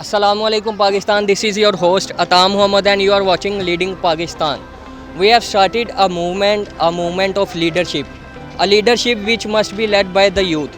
Assalamualaikum Pakistan. This is your host Atam Muhammad and you are watching Leading Pakistan. We have started a movement of leadership, a leadership which must be led by the youth.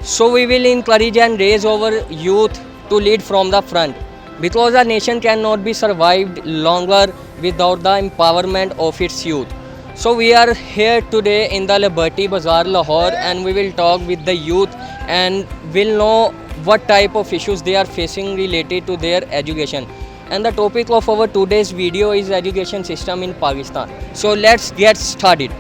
So we will encourage and raise our youth to lead from the front because a nation cannot be survived longer without the empowerment of its youth. So we are here today in the Liberty Bazaar Lahore and we will talk with the youth and will know what type of issues they are facing related to their education. And the topic of our today's video is education system in Pakistan. So let's get started.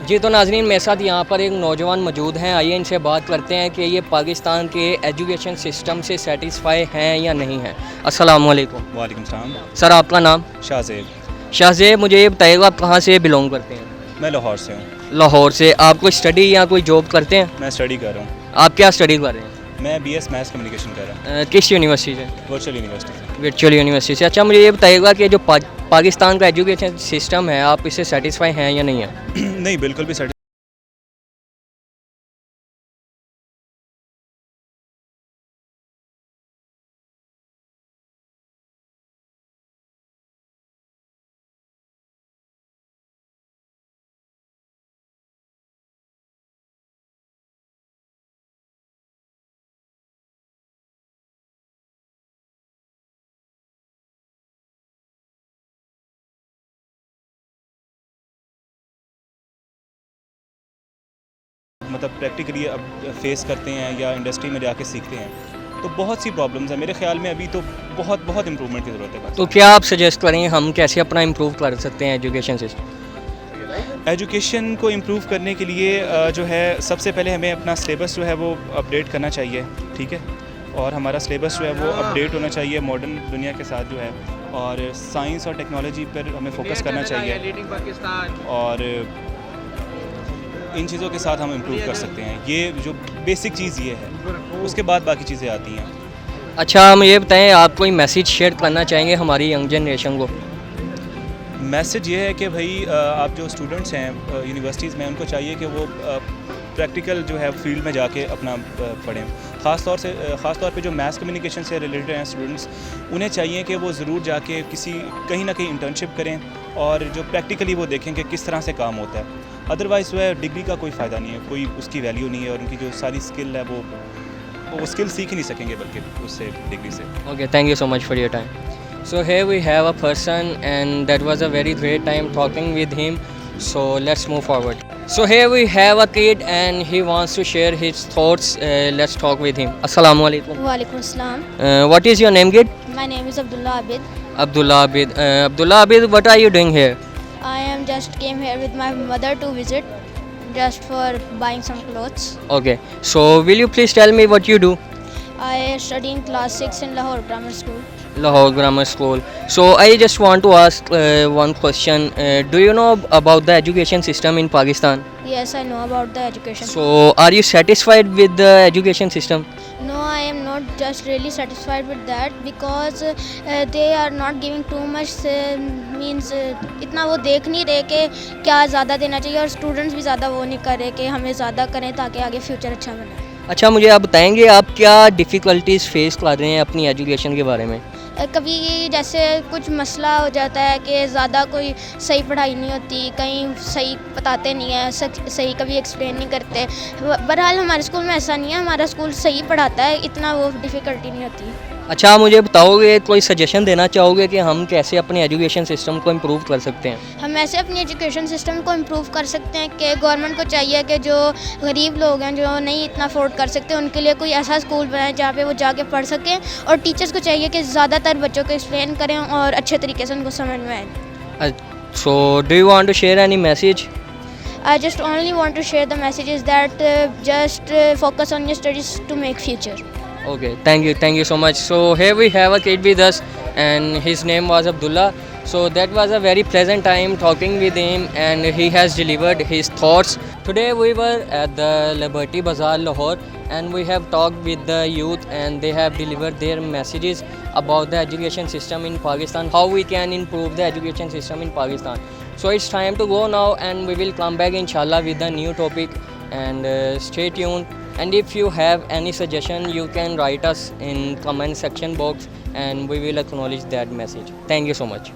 जी तो नाजरीन मेरे साथ यहाँ पर एक नौजवान मौजूद हैं, आइए इनसे बात करते हैं कि ये पाकिस्तान के एजुकेशन सिस्टम से सेटिस्फाई हैं या नहीं हैं। अस्सलाम वालेकुम। वालेकुम सलाम। सर आपका नाम? शाहज़ेब। शाहज़ेब, मुझे ये बताइएगा आप कहाँ से बिलोंग करते हैं? मैं लाहौर से हूँ। लाहौर से। आप कोई स्टडी या कोई जॉब करते हैं? मैं स्टडी कर रहा हूँ। आप क्या स्टडी कर रहे हैं? मैं BS मैथ्स कम्युनिकेशन कर रहा हूँ। किस यूनिवर्सिटी से? वर्चुअल यूनिवर्सिटी से। वर्चुअल यूनिवर्सिटी से। अच्छा मुझे ये बताइएगा कि जो पाकिस्तान का एजुकेशन सिस्टम है आप इससे सेटिस्फाई हैं या नहीं हैं? नहीं, बिल्कुल भी मतलब प्रैक्टिकली अब फेस करते हैं या इंडस्ट्री में जाके सीखते हैं तो बहुत सी प्रॉब्लम्स हैं। मेरे ख्याल में अभी तो बहुत इम्प्रूवमेंट की ज़रूरत है। तो क्या आप सजेस्ट करें हम कैसे अपना इम्प्रूव कर सकते हैं एजुकेशन सिस्टम? एजुकेशन को इम्प्रूव करने के लिए जो है सबसे पहले हमें अपना सिलेबस जो है वो अपडेट करना चाहिए, ठीक है। और हमारा सिलेबस जो है वो अपडेट होना चाहिए मॉडर्न दुनिया के साथ जो है, और साइंस और टेक्नोलॉजी पर हमें फोकस करना चाहिए और इन चीज़ों के साथ हम इम्प्रूव कर सकते हैं। ये जो बेसिक चीज़ ये है, उसके बाद बाकी चीज़ें आती हैं। अच्छा हम ये बताएं आप कोई मैसेज शेयर करना चाहेंगे हमारी यंग जनरेशन को? मैसेज ये है कि भाई आप जो स्टूडेंट्स हैं यूनिवर्सिटीज़ में उनको चाहिए कि वो प्रैक्टिकल जो है फील्ड में जाके अपना पढ़ें। ख़ास तौर पे जो मैथ्स कम्युनिकेशन से रिलेटेड हैं स्टूडेंट्स, उन्हें चाहिए कि वो ज़रूर जाके कहीं ना कहीं इंटर्नशिप करें और जो प्रैक्टिकली वो देखें कि किस तरह से काम होता है। अदरवाइज़ जो है डिग्री का कोई फ़ायदा नहीं है, कोई उसकी वैल्यू नहीं है और उनकी जो सारी स्किल है वो स्किल सीख ही नहीं सकेंगे बल्कि उससे डिग्री से। Okay, thank you so much for your time. So here we have a person and that was a very great time talking with him. So let's move forward. So here we have a kid and he wants to share his thoughts. Let's talk with him. Assalamu alaikum. Walaikum Assalam. What is your name, kid? My name is Abdullah Abid. Abdullah Abid. Abdullah Abid, what are you doing here? I am just came here with my mother to visit, just for buying some clothes. Okay. So will you please tell me what you do? I study in class 6 in Lahore Grammar School. Lahore Grammar School. So I just want to ask one question. Do you know about the education system in Pakistan? Yes, I know about the education. So are you satisfied with the education system? No, I am not just really satisfied with that because they are not giving too much. Means इतना वो देख नहीं रहे कि क्या ज़्यादा देना चाहिए और स्टूडेंट्स भी ज़्यादा वो नहीं कर रहे कि हमें ज़्यादा करें ताकि आगे फ्यूचर अच्छा बने। अच्छा मुझे आप बताएंगे आप क्या डिफ़िकल्टीज़ फेस कर रहे हैं अपनी एजुकेशन के बारे में? कभी जैसे कुछ मसला हो जाता है कि ज़्यादा कोई सही पढ़ाई नहीं होती, कहीं सही बताते नहीं है, सही कभी एक्सप्लेन नहीं करते। बहरहाल हमारे स्कूल में ऐसा नहीं है, हमारा स्कूल सही पढ़ाता है, इतना वो डिफ़िकल्टी नहीं होती। अच्छा आप मुझे बताओगे कोई सजेशन देना चाहोगे कि हम कैसे अपने एजुकेशन सिस्टम को इम्प्रूव कर सकते हैं? हम ऐसे अपनी एजुकेशन सिस्टम को इम्प्रूव कर सकते हैं कि गवर्नमेंट को चाहिए कि जो गरीब लोग हैं जो नहीं इतना अफोर्ड कर सकते उनके लिए कोई ऐसा स्कूल बनाए जहाँ पे वो जाके पढ़ सकें, और टीचर्स को चाहिए कि ज़्यादातर बच्चों को एक्सप्लेन करें और अच्छे तरीके से उनको समझ में आए। So do you want to share any message? I just only want to share the messages that just focus on your studies to make future. Okay, thank you so much. So here we have a kid with us and his name was Abdullah. So that was a very pleasant time talking with him and he has delivered his thoughts Today we were at the Liberty Bazaar, Lahore, and we have talked with the youth, and they have delivered their messages about the education system in Pakistan, how we can improve the education system in Pakistan. So it's time to go now, and we will come back inshallah with a new topic, and stay tuned. And if you have any suggestion, you can write us in comment section box, and we will acknowledge that message. Thank you so much.